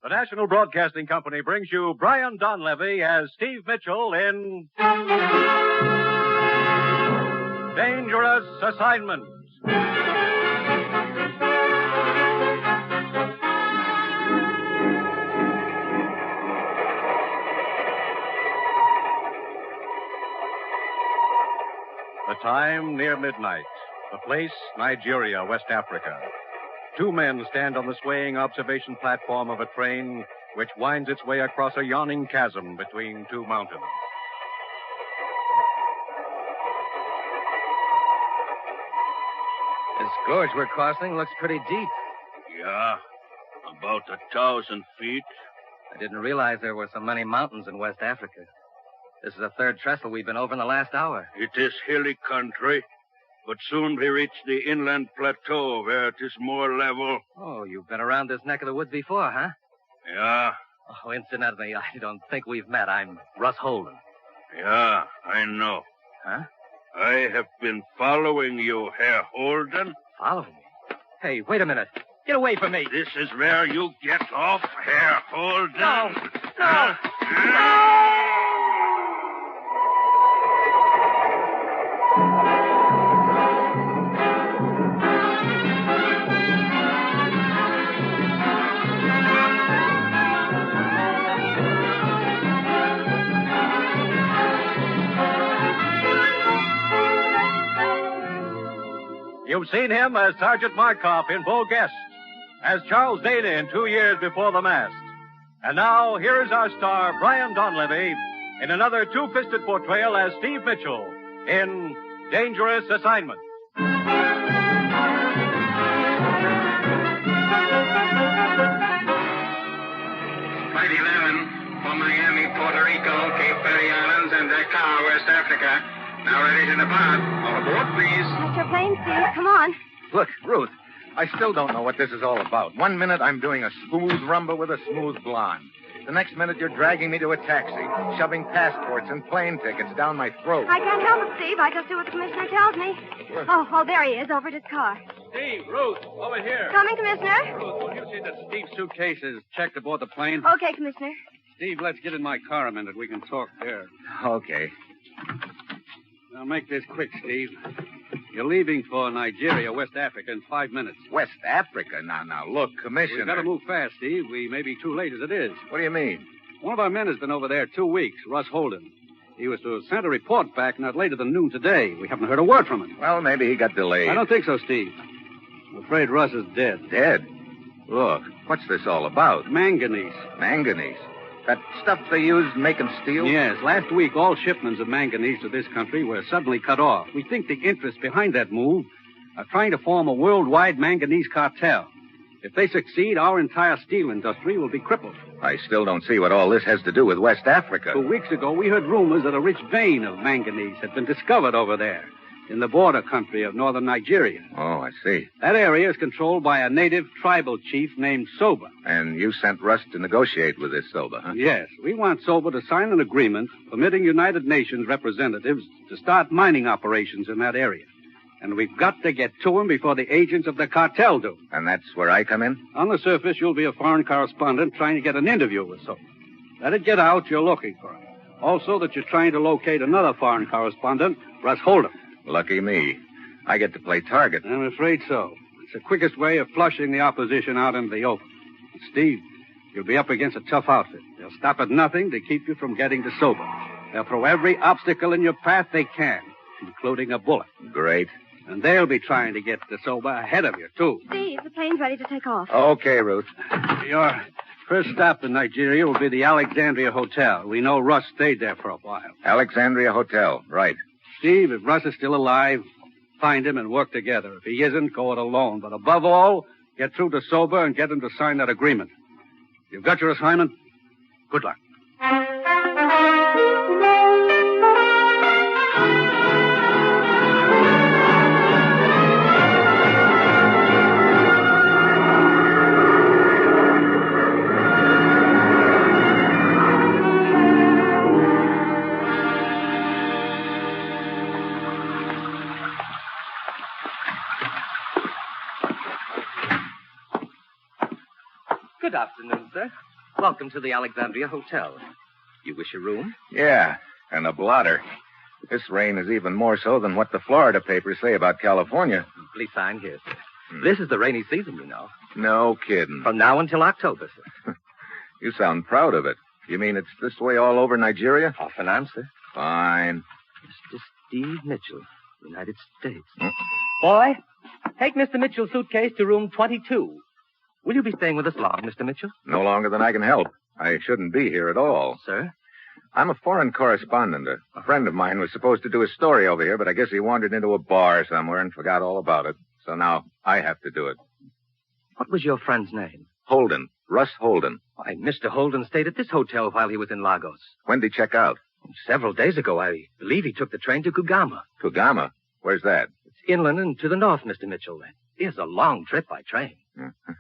The National Broadcasting Company brings you Brian Donlevy as Steve Mitchell in Dangerous Assignment. The time near midnight. The place, Nigeria, West Africa. Two men stand on the swaying observation platform of a train which winds its way across a yawning chasm between two mountains. This gorge we're crossing looks pretty deep. Yeah, about 1,000 feet. I didn't realize there were so many mountains in West Africa. This is the third trestle we've been over in the last hour. It is hilly country, but soon we reach the inland plateau where it is more level. Oh, you've been around this neck of the woods before, huh? Yeah. Oh, incidentally, I don't think we've met. I'm Russ Holden. Yeah, I know. Huh? I have been following you, Herr Holden. Following me? Hey, wait a minute. Get away from me. This is where you get off, Herr Holden. No! No! No! You've seen him as Sergeant Markoff in Beau Guest, as Charles Dana in 2 Years Before the Mast. And now, here is our star, Brian Donlevy, in another two-fisted portrayal as Steve Mitchell in Dangerous Assignment. Flight 11 from Miami, Puerto Rico, Cape Verde Islands, and Dakar, West Africa. Now ready to depart. All aboard, please. That's your plane, Steve. Come on. Look, Ruth, I still don't know what this is all about. 1 minute I'm doing a smooth rumba with a smooth blonde. The next minute you're dragging me to a taxi, shoving passports and plane tickets down my throat. I can't help it, Steve. I just do what the commissioner tells me. Oh, there he is, over at his car. Steve, Ruth, over here. Coming, Commissioner? Ruth, will you see that Steve's suitcase is checked aboard the plane? Okay, Commissioner. Steve, let's get in my car a minute. We can talk there. Okay. Now, make this quick, Steve. You're leaving for Nigeria, West Africa, in 5 minutes. West Africa? Now, look, Commissioner. We've got to move fast, Steve. We may be too late as it is. What do you mean? One of our men has been over there 2 weeks, Russ Holden. He was to have sent a report back not later than noon today. We haven't heard a word from him. Well, maybe he got delayed. I don't think so, Steve. I'm afraid Russ is dead. Dead? Look, what's this all about? Manganese. Manganese? That stuff they use making steel? Yes. Last week, all shipments of manganese to this country were suddenly cut off. We think the interests behind that move are trying to form a worldwide manganese cartel. If they succeed, our entire steel industry will be crippled. I still don't see what all this has to do with West Africa. 2 weeks ago, we heard rumors that a rich vein of manganese had been discovered over there in the border country of northern Nigeria. Oh, I see. That area is controlled by a native tribal chief named Soba. And you sent Russ to negotiate with this Soba, huh? Yes. We want Soba to sign an agreement permitting United Nations representatives to start mining operations in that area. And we've got to get to him before the agents of the cartel do. And that's where I come in? On the surface, you'll be a foreign correspondent trying to get an interview with Soba. Let it get out you're looking for him. Also that you're trying to locate another foreign correspondent, Russ Holden. Lucky me. I get to play target. I'm afraid so. It's the quickest way of flushing the opposition out into the open. And Steve, you'll be up against a tough outfit. They'll stop at nothing to keep you from getting to Soba. They'll throw every obstacle in your path they can, including a bullet. Great. And they'll be trying to get to Soba ahead of you, too. Steve, the plane's ready to take off. Okay, Ruth. Your first stop in Nigeria will be the Alexandria Hotel. We know Russ stayed there for a while. Alexandria Hotel, right. Steve, if Russ is still alive, find him and work together. If he isn't, go it alone. But above all, get through to Soba and get him to sign that agreement. You've got your assignment. Good luck. Good afternoon, sir. Welcome to the Alexandria Hotel. You wish a room? Yeah, and a blotter. This rain is even more so than what the Florida papers say about California. Please sign here, sir. This is the rainy season, you know. No kidding. From now until October, sir. You sound proud of it. You mean it's this way all over Nigeria? Off and on, sir. Fine. Mr. Steve Mitchell, United States. Boy, take Mr. Mitchell's suitcase to room 22. Will you be staying with us long, Mr. Mitchell? No longer than I can help. I shouldn't be here at all. Sir? I'm a foreign correspondent. A friend of mine was supposed to do a story over here, but I guess he wandered into a bar somewhere and forgot all about it. So now I have to do it. What was your friend's name? Holden. Russ Holden. Why, Mr. Holden stayed at this hotel while he was in Lagos. When did he check out? Several days ago. I believe he took the train to Kugama. Kugama? Where's that? It's inland and to the north, Mr. Mitchell. It is a long trip by train.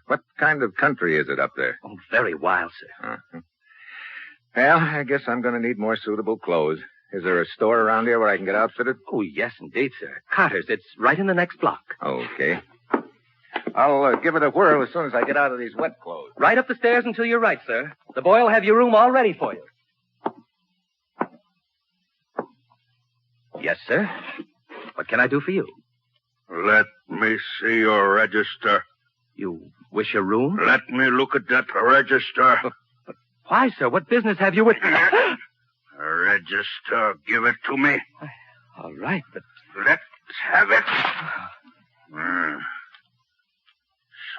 What kind of country is it up there? Oh, very wild, sir. Well, I guess I'm going to need more suitable clothes. Is there a store around here where I can get outfitted? Oh, yes, indeed, sir. Carter's. It's right in the next block. Okay. I'll give it a whirl as soon as I get out of these wet clothes. Right up the stairs and to your right, sir. The boy will have your room all ready for you. Yes, sir. What can I do for you? Let me see your register. You wish a room? Let me look at that register. But why, sir? What business have you with... Register. Give it to me. All right, but... Let's have it.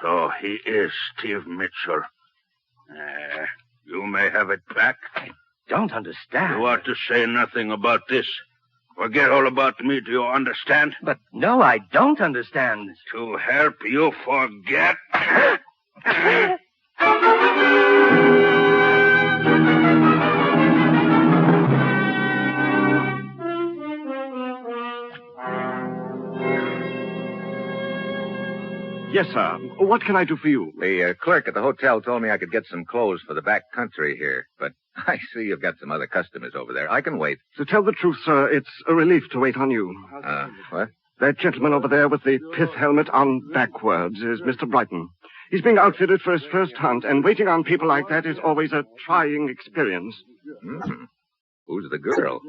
So he is Steve Mitchell. You may have it back. I don't understand. You ought to say nothing about this. Forget all about me, do you understand? But no, I don't understand. To help you forget. Yes, sir. What can I do for you? The clerk at the hotel told me I could get some clothes for the back country here, but I see you've got some other customers over there. I can wait. To tell the truth, sir, it's a relief to wait on you. What? That gentleman over there with the pith helmet on backwards is Mr. Brighton. He's being outfitted for his first hunt, and waiting on people like that is always a trying experience. Who's the girl?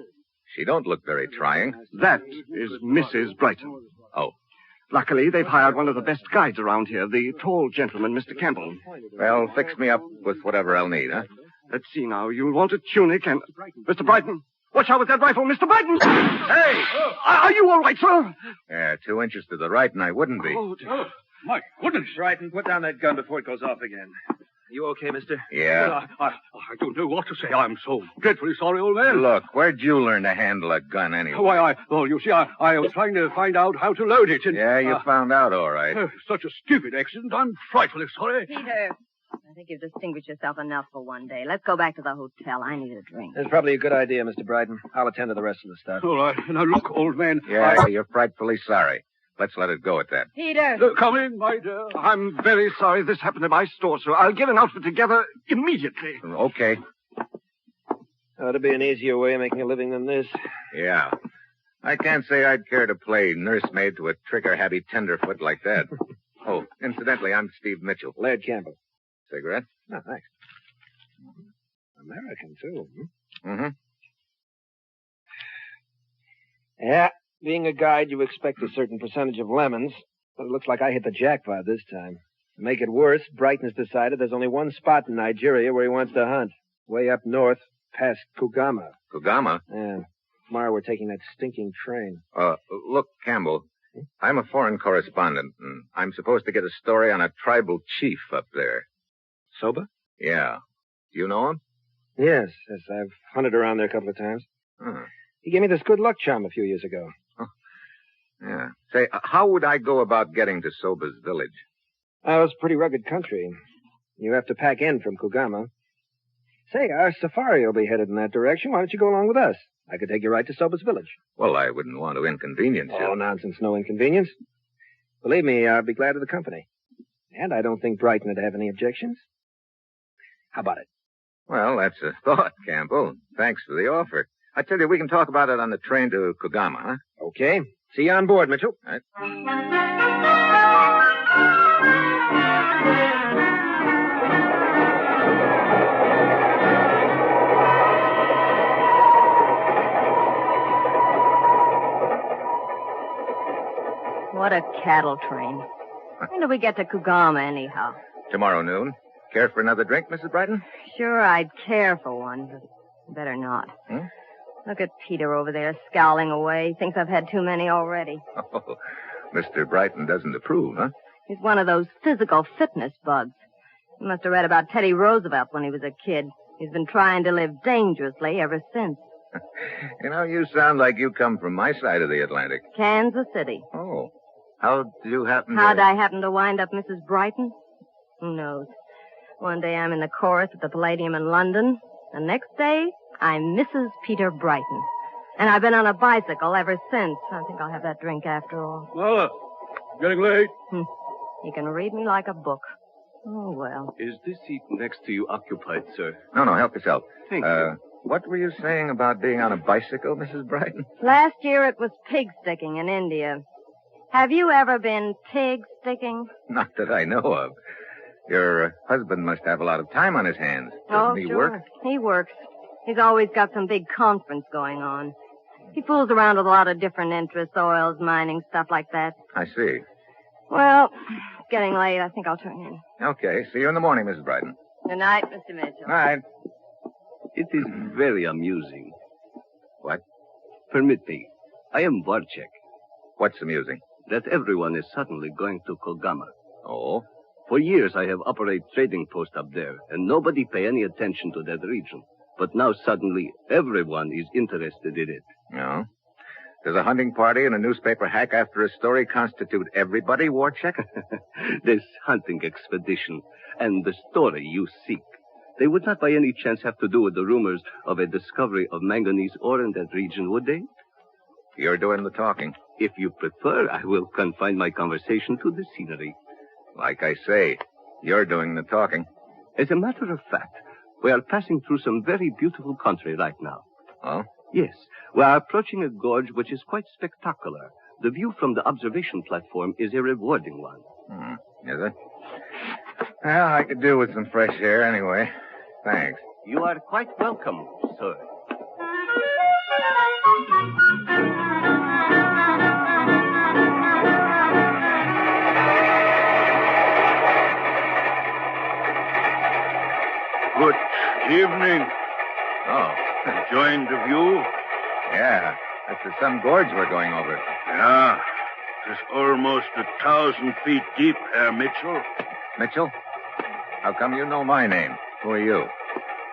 She don't look very trying. That is Mrs. Brighton. Oh. Luckily, they've hired one of the best guides around here, the tall gentleman, Mr. Campbell. Well, fix me up with whatever I'll need, huh? Let's see now. You'll want a tunic and... Mr. Brighton! Watch out with that rifle, Mr. Brighton! Hey! Are you all right, sir? Yeah, 2 inches to the right, and I wouldn't be. Oh, My goodness. Brighton, put down that gun before it goes off again. You okay, mister? Yeah. I don't know what to say. I'm so dreadfully sorry, old man. Look, where'd you learn to handle a gun anyway? Why, you see, I was trying to find out how to load it. And, Yeah, you found out all right. Such a stupid accident. I'm frightfully sorry. Peter, I think you've distinguished yourself enough for one day. Let's go back to the hotel. I need a drink. That's probably a good idea, Mr. Brighton. I'll attend to the rest of the stuff. All right. Now, look, old man. Yeah, you're frightfully sorry. Let's let it go at that. Peter! Come in, my dear. I'm very sorry this happened in my store, sir. I'll get an outfit together immediately. Okay. Ought to be an easier way of making a living than this. Yeah. I can't say I'd care to play nursemaid to a trigger-happy tenderfoot like that. Oh, incidentally, I'm Steve Mitchell. Laird Campbell. Cigarette? Oh, thanks. American, too. Mm-hmm. Yeah, being a guide, you expect a certain percentage of lemons, but it looks like I hit the jackpot this time. To make it worse, Brighton's decided there's only one spot in Nigeria where he wants to hunt. Way up north, past Kugama. Kugama? Yeah. Tomorrow we're taking that stinking train. Look, Campbell, I'm a foreign correspondent, and I'm supposed to get a story on a tribal chief up there. Soba? Yeah. Do you know him? Yes, I've hunted around there a couple of times. Huh. He gave me this good luck charm a few years ago. Yeah. Say, how would I go about getting to Soba's village? Oh, it's pretty rugged country. You have to pack in from Kugama. Say, our safari will be headed in that direction. Why don't you go along with us? I could take you right to Soba's village. Well, I wouldn't want to inconvenience you. Oh, nonsense. No inconvenience. Believe me, I'll be glad of the company. And I don't think Brighton would have any objections. How about it? Well, that's a thought, Campbell. Thanks for the offer. I tell you, we can talk about it on the train to Kugama, huh? Okay. See you on board, Mitchell. All right. What a cattle train. When do we get to Kugama, anyhow? Tomorrow noon. Care for another drink, Mrs. Brighton? Sure, I'd care for one, but better not. Hmm? Look at Peter over there scowling away. Thinks I've had too many already. Oh, Mr. Brighton doesn't approve, huh? He's one of those physical fitness bugs. He must have read about Teddy Roosevelt when he was a kid. He's been trying to live dangerously ever since. You know, you sound like you come from my side of the Atlantic. Kansas City. Oh. How'd you happen How'd I happen to wind up Mrs. Brighton? Who knows? One day I'm in the chorus at the Palladium in London. The next day, I'm Mrs. Peter Brighton. And I've been on a bicycle ever since. I think I'll have that drink after all. Well, getting late. You can read me like a book. Oh, well. Is this seat next to you occupied, sir? No, help yourself. Thank you. What were you saying about being on a bicycle, Mrs. Brighton? Last year it was pig sticking in India. Have you ever been pig sticking? Not that I know of. Your husband must have a lot of time on his hands. Doesn't he sure. work? He works. He's always got some big conference going on. He fools around with a lot of different interests, oils, mining, stuff like that. I see. Well, it's getting late. I think I'll turn in. Okay. See you in the morning, Mrs. Brighton. Good night, Mr. Mitchell. All right. It is very amusing. What? Permit me. I am Warchek. What's amusing? That everyone is suddenly going to Kogama. Oh? For years I have operated trading post up there, and nobody pay any attention to that region. But now suddenly everyone is interested in it. No. Does a hunting party and a newspaper hack after a story constitute everybody, Warchek? This hunting expedition and the story you seek, they would not by any chance have to do with the rumors of a discovery of manganese ore in that region, would they? You're doing the talking. If you prefer, I will confine my conversation to the scenery. Like I say, you're doing the talking. As a matter of fact, we are passing through some very beautiful country right now. Oh? Yes. We are approaching a gorge which is quite spectacular. The view from the observation platform is a rewarding one. Is it? Well, I could do with some fresh air anyway. Thanks. You are quite welcome, sir. Good evening. Oh. Enjoying the view? Yeah. This is some gorge we're going over. Yeah. It's almost 1,000 feet deep, Herr Mitchell. Mitchell? How come you know my name? Who are you?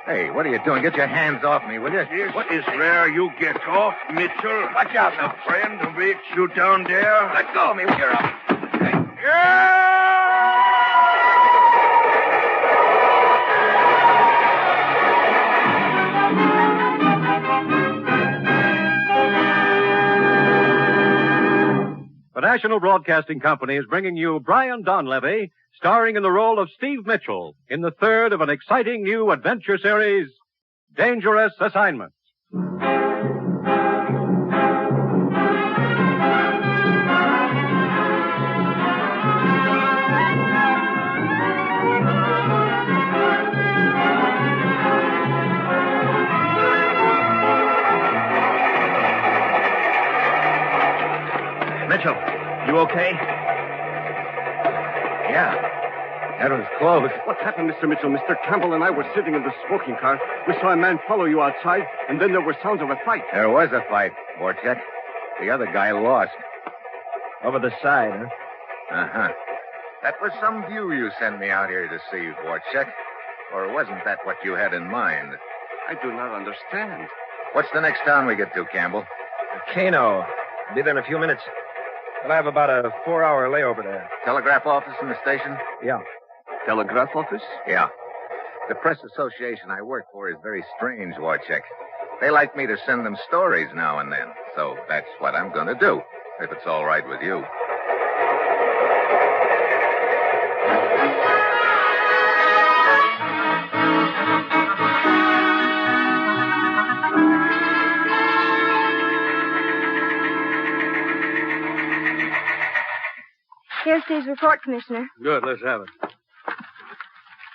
Hey, what are you doing? Get your hands off me, will you? Yes, what is rare you get off, Mitchell? Watch out now. A friend waits you down there. Let go of me when you're up. Hey. The National Broadcasting Company is bringing you Brian Donlevy, starring in the role of Steve Mitchell, in the third of an exciting new adventure series, Dangerous Assignment. Mitchell, you okay? Yeah. That was close. What happened, Mr. Mitchell? Mr. Campbell and I were sitting in the smoking car. We saw a man follow you outside, and then there were sounds of a fight. There was a fight, Warchek. The other guy lost. Over the side, huh? Uh-huh. That was some view you sent me out here to see, Warchek. Or wasn't that what you had in mind? I do not understand. What's the next town we get to, Campbell? Kano. Be there in a few minutes. I'll have about a 4-hour layover there. Telegraph office in the station? Yeah. Telegraph office? Yeah. The press association I work for is very strange, Warchek. They like me to send them stories now and then. So that's what I'm going to do, if it's all right with you. Here's Steve's report, Commissioner. Good, let's have it.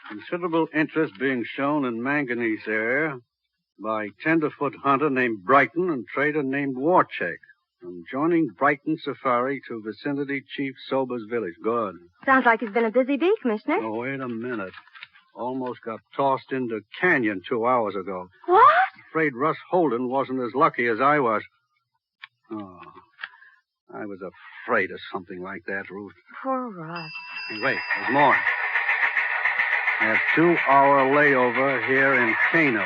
Considerable interest being shown in manganese area by tenderfoot hunter named Brighton and trader named Warchek. From joining Brighton Safari to vicinity Chief Sober's village. Good. Sounds like he's been a busy bee, Commissioner. Oh, wait a minute. Almost got tossed into Canyon 2 hours ago. What? Afraid Russ Holden wasn't as lucky as I was. Oh, I was afraid of something like that, Ruth. Poor Russ. Hey, wait, there's more. That 2-hour layover here in Kano.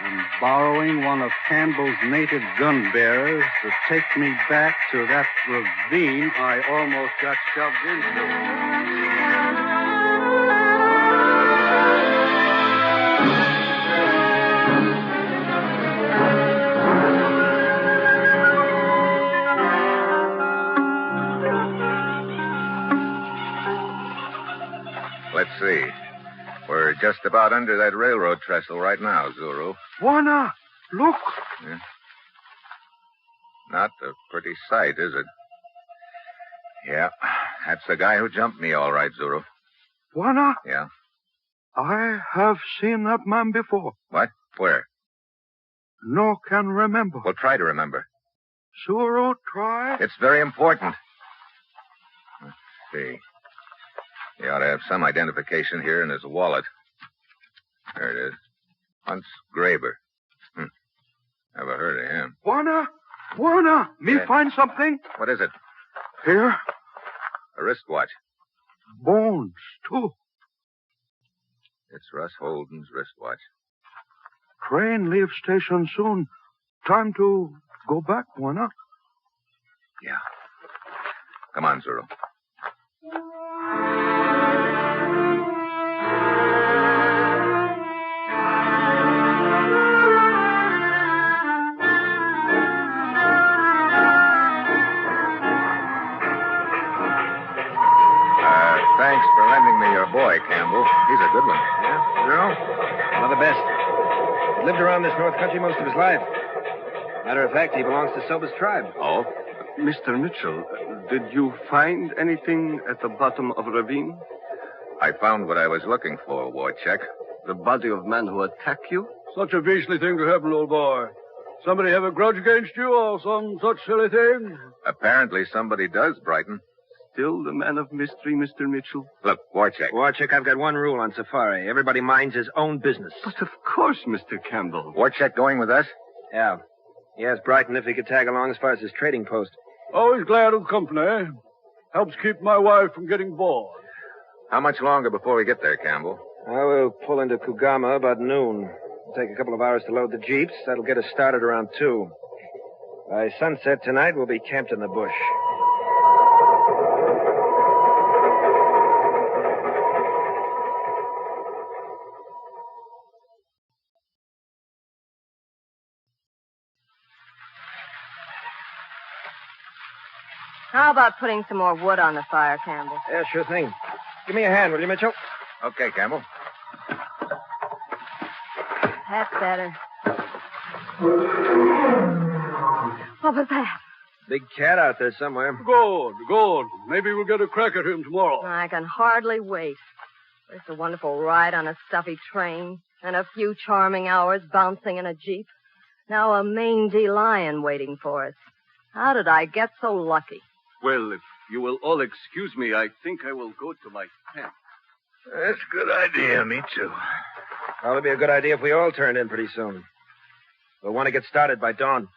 I'm borrowing one of Campbell's native gun bearers to take me back to that ravine I almost got shoved into. Let's see. We're just about under that railroad trestle right now, Zuru. Juana, look. Yeah. Not a pretty sight, is it? Yeah, that's the guy who jumped me, all right, Zuru. Juana, Yeah? I have seen that man before. What? Where? No can remember. Well, try to remember. Zuru, try. It's very important. Let's see. He ought to have some identification here in his wallet. There it is. Hunts Graber. Never heard of him. Juana, me Yeah. find something. What is it? Here, A wristwatch. bones, too. It's Russ Holden's wristwatch. Train leaves station soon. Time to go back, Juana. Yeah. Come on, Zuru. Thanks for lending me your boy, Campbell. He's a good one. Yeah? Zuru? One of the best. He lived around this north country most of his life. Matter of fact, he belongs to Soba's tribe. Oh? Mr. Mitchell, did you find anything at the bottom of a ravine? I found what I was looking for, Wojciech. The body of man who attacked you? Such a beastly thing to happen, old boy. Somebody have a grudge against you or some such silly thing? Apparently somebody does, Brighton. Still the man of mystery, Mr. Mitchell. Look, Wojciech. Warchick, I've got one rule on safari. Everybody minds his own business. But of course, Mr. Campbell. Wojciech going with us? Yeah. He asked Brighton if he could tag along as far as his trading post. Always glad of company. Helps keep my wife from getting bored. How much longer before we get there, Campbell? I will pull into Kugama about noon. It'll take a couple of hours to load the jeeps. That'll get us started around 2. By sunset tonight, we'll be camped in the bush. How about putting some more wood on the fire, Campbell? Yeah, sure thing. Give me a hand, will you, Mitchell? Okay, Campbell. That's better. What was that? Big cat out there somewhere. Good. Maybe we'll get a crack at him tomorrow. I can hardly wait. It's a wonderful ride on a stuffy train, and a few charming hours bouncing in a jeep. Now a mangy lion waiting for us. How did I get so lucky? Well, if you will all excuse me, I think I will go to my tent. That's a good idea, me too. Probably be a good idea if we all turned in pretty soon. We'll want to get started by dawn.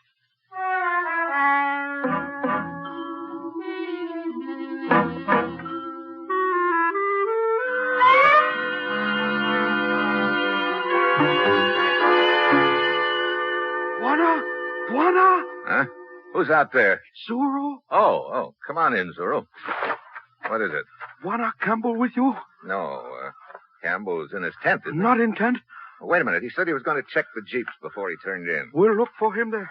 Juana! Huh? Who's out there? Zuru? Oh, come on in, Zuru. What is it? Juana Campbell with you? No, Campbell's in his tent, isn't Not in tent. he? Wait a minute. He said he was going to check the jeeps before he turned in. We'll look for him there.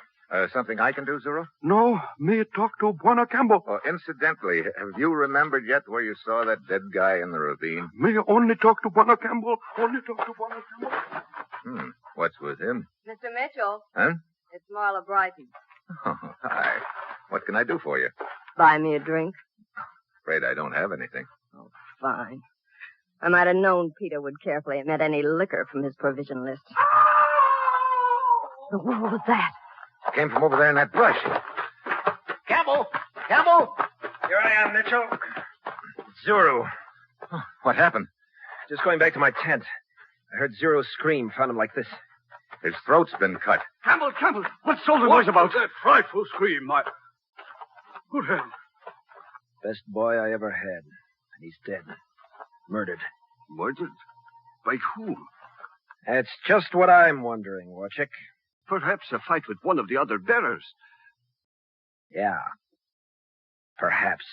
Something I can do, Zuru? No, me talk to Juana Campbell. Oh, incidentally, have you remembered yet where you saw that dead guy in the ravine? Me only talk to Juana Campbell. Only talk to Juana Campbell. What's with him? Mr. Mitchell, Huh? it's Marla Brighton. Oh, hi. What can I do for you? Buy me a drink. Afraid I don't have anything. Oh, fine. I might have known Peter would carefully omit any liquor from his provision list. What was that? Came from over there in that brush. Here I am, Mitchell. Zuru. What happened? Just going back to my tent. I heard Zuru scream, found him like this. His throat's been cut. Campbell, what's all the noise about? That frightful scream, Good heavens. Best boy I ever had. And he's dead. Murdered. Murdered? By whom? That's just what I'm wondering, Warchick. Perhaps a fight with one of the other bearers. Yeah. Perhaps.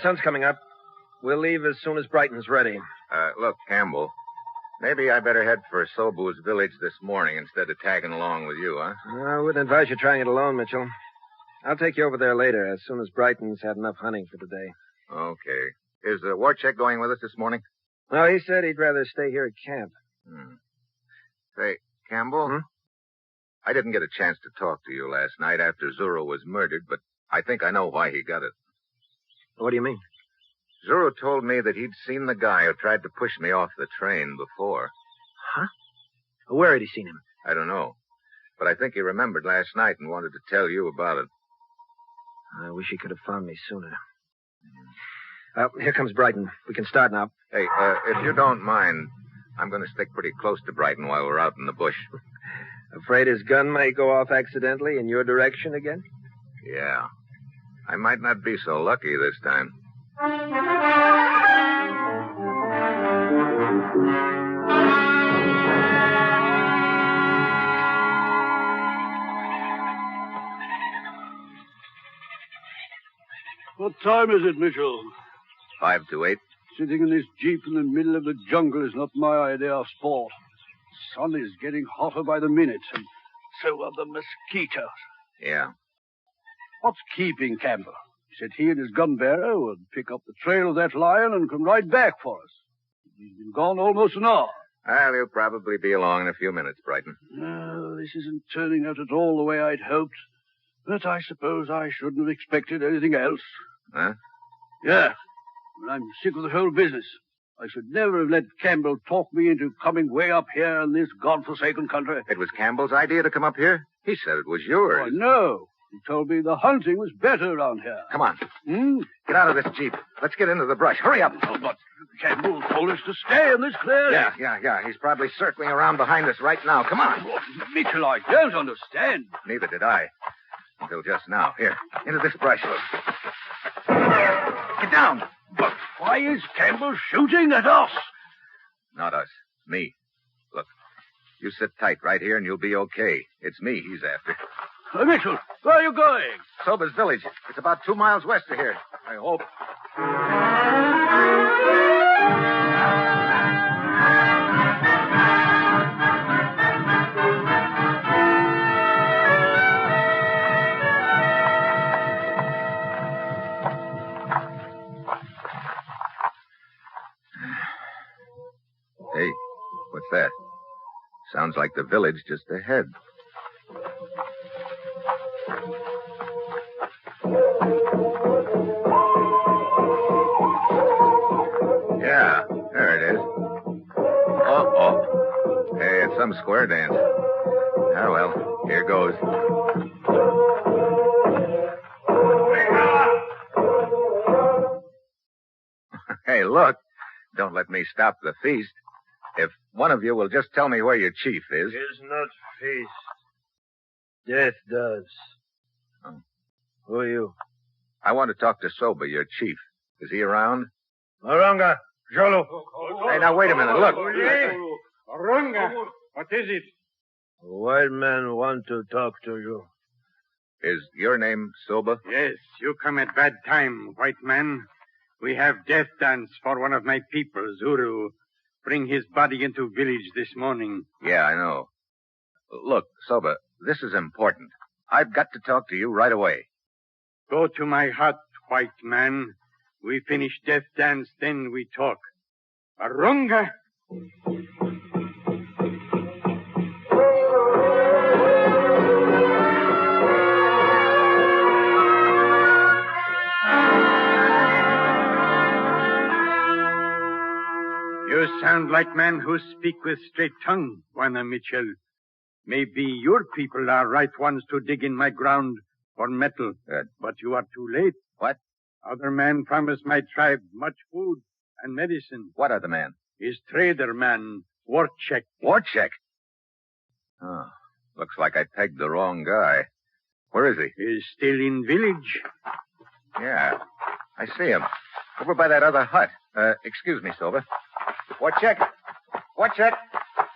Sun's coming up. We'll leave as soon as Brighton's ready. Look, Campbell, maybe I better head for Sobu's village this morning instead of tagging along with you, huh? I wouldn't advise you trying it alone, Mitchell. I'll take you over there later, as soon as Brighton's had enough hunting for today. Okay. Is Warchick going with us this morning? No, he said he'd rather stay here at camp. Say, Campbell, I didn't get a chance to talk to you last night after Zuru was murdered, but I think I know why he got it. What do you mean? Zuru told me that he'd seen the guy who tried to push me off the train before. Huh? Where had he seen him? I don't know. But I think he remembered last night and wanted to tell you about it. I wish he could have found me sooner. Here comes Brighton. We can start now. Hey, if you don't mind, I'm going to stick pretty close to Brighton while we're out in the bush. Afraid his gun may go off accidentally in your direction again? Yeah. I might not be so lucky this time. What time is it, Mitchell? 5 to 8. Sitting in this jeep in the middle of the jungle is not my idea of sport. The sun is getting hotter by the minute, and so are the mosquitoes. Yeah. What's keeping Campbell? He said he and his gun bearer would pick up the trail of that lion and come right back for us. He's been gone almost an hour. Well, he'll probably be along in a few minutes, Brighton. No, this isn't turning out at all the way I'd hoped. But I suppose I shouldn't have expected anything else. Huh? Yeah. Well, I'm sick of the whole business. I should never have let Campbell talk me into coming way up here in this godforsaken country. It was Campbell's idea to come up here? He said it was yours. Oh, no. He told me the hunting was better around here. Come on. Get out of this jeep. Let's get into the brush. Hurry up. Oh, but Campbell told us to stay in this clearing. Yeah. He's probably circling around behind us right now. Come on. Oh, Mitchell, I don't understand. Neither did I. Until just now. Here, into this brush. Get down. But why is Campbell shooting at us? Not us. Me. Look, you sit tight right here and you'll be okay. It's me he's after. Mitchell, where are you going? Soba's village. It's about 2 miles west of here. I hope. Hey, what's that? Sounds like the village just ahead. Yeah, there it is. Uh-oh. Hey, it's some square dance. Ah, well, here goes. Hey, look. Don't let me stop the feast. If one of you will just tell me where your chief is. Does not feast. Death does. Oh. Who are you? I want to talk to Soba, your chief. Is he around? Maranga, Jolo. Hey, now, wait a minute. Look. Maranga, what is it? A white man want to talk to you. Is your name Soba? Yes, you come at bad time, white man. We have death dance for one of my people, Zuru. Bring his body into village this morning. Yeah, I know. Look, Soba, this is important. I've got to talk to you right away. Go to my hut, white man. We finish death dance, then we talk. Arunga! white man who speak with straight tongue, Juana Mitchell. Maybe your people are right ones to dig in my ground for metal. But you are too late. What? Other man promised my tribe much food and medicine. What other man? His trader man, Warchek. Warchek? Oh, looks like I pegged the wrong guy. Where is he? He's still in village. Yeah, I see him. Over by that other hut. Excuse me, Silver. Warchek. Warchek.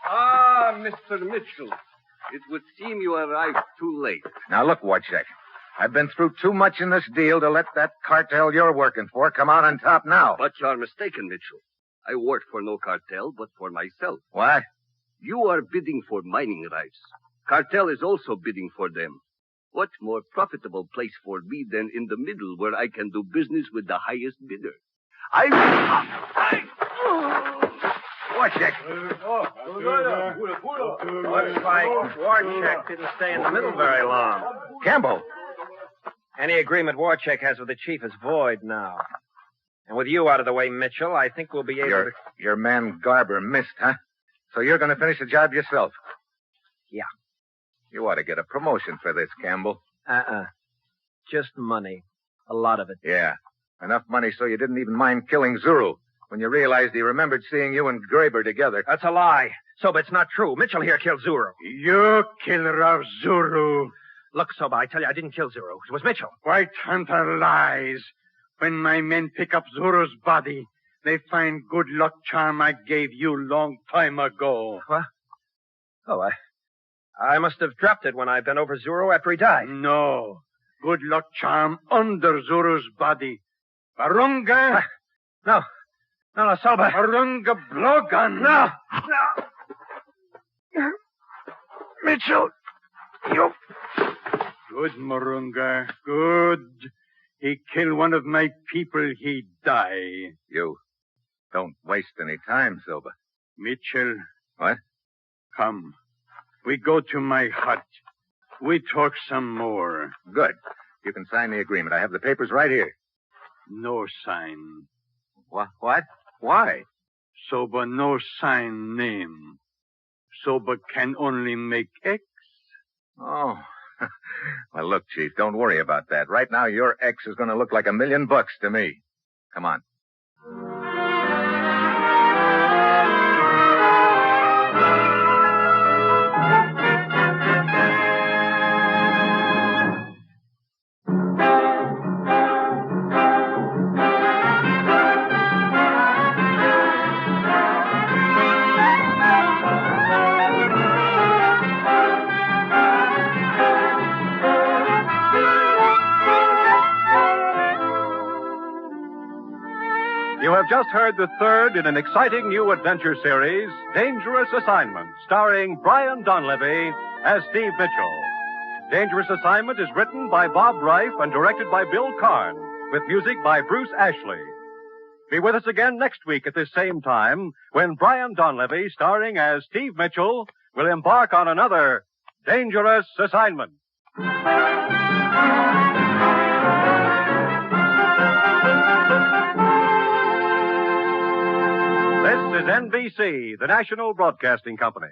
Ah, Mr. Mitchell. It would seem you arrived too late. Now look, Warchek. I've been through too much in this deal to let that cartel you're working for come out on top now. But you're mistaken, Mitchell. I work for no cartel, but for myself. What? You are bidding for mining rights. Cartel is also bidding for them. What more profitable place for me than in the middle where I can do business with the highest bidder? Warchek. Looks like Warchek didn't stay in the middle very long. Campbell. Any agreement Warchek has with the chief is void now. And with you out of the way, Mitchell, I think we'll be able to... Your man Garber missed, huh? So you're going to finish the job yourself? Yeah. You ought to get a promotion for this, Campbell. Just money. A lot of it. Yeah. Enough money so you didn't even mind killing Zuru when you realized he remembered seeing you and Graber together. That's a lie. Soba, it's not true. Mitchell here killed Zuru. You killer of Zuru. Look, Soba, I tell you, I didn't kill Zuru. It was Mitchell. White Hunter lies. When my men pick up Zuru's body, they find good luck charm I gave you long time ago. What? Oh, I must have dropped it when I bent over Zuru after he died. No. Good luck charm under Zuru's body. Barunga? No, Soba. Barunga blowgun. No. Mitchell, you... Good, Marunga. Good. He killed one of my people, he die. You don't waste any time, Silva. Mitchell. What? Come. We go to my hut. We talk some more. Good. You can sign the agreement. I have the papers right here. No sign. What? Why? Soba no sign name. Soba can only make X. Oh. Well, look, Chief, don't worry about that. Right now, your X is going to look like $1 million to me. Come on. You have just heard the third in an exciting new adventure series, Dangerous Assignment, starring Brian Donlevy as Steve Mitchell. Dangerous Assignment is written by Bob Reif and directed by Bill Karn, with music by Bruce Ashley. Be with us again next week at this same time when Brian Donlevy, starring as Steve Mitchell, will embark on another Dangerous Assignment. This is NBC, the national broadcasting company.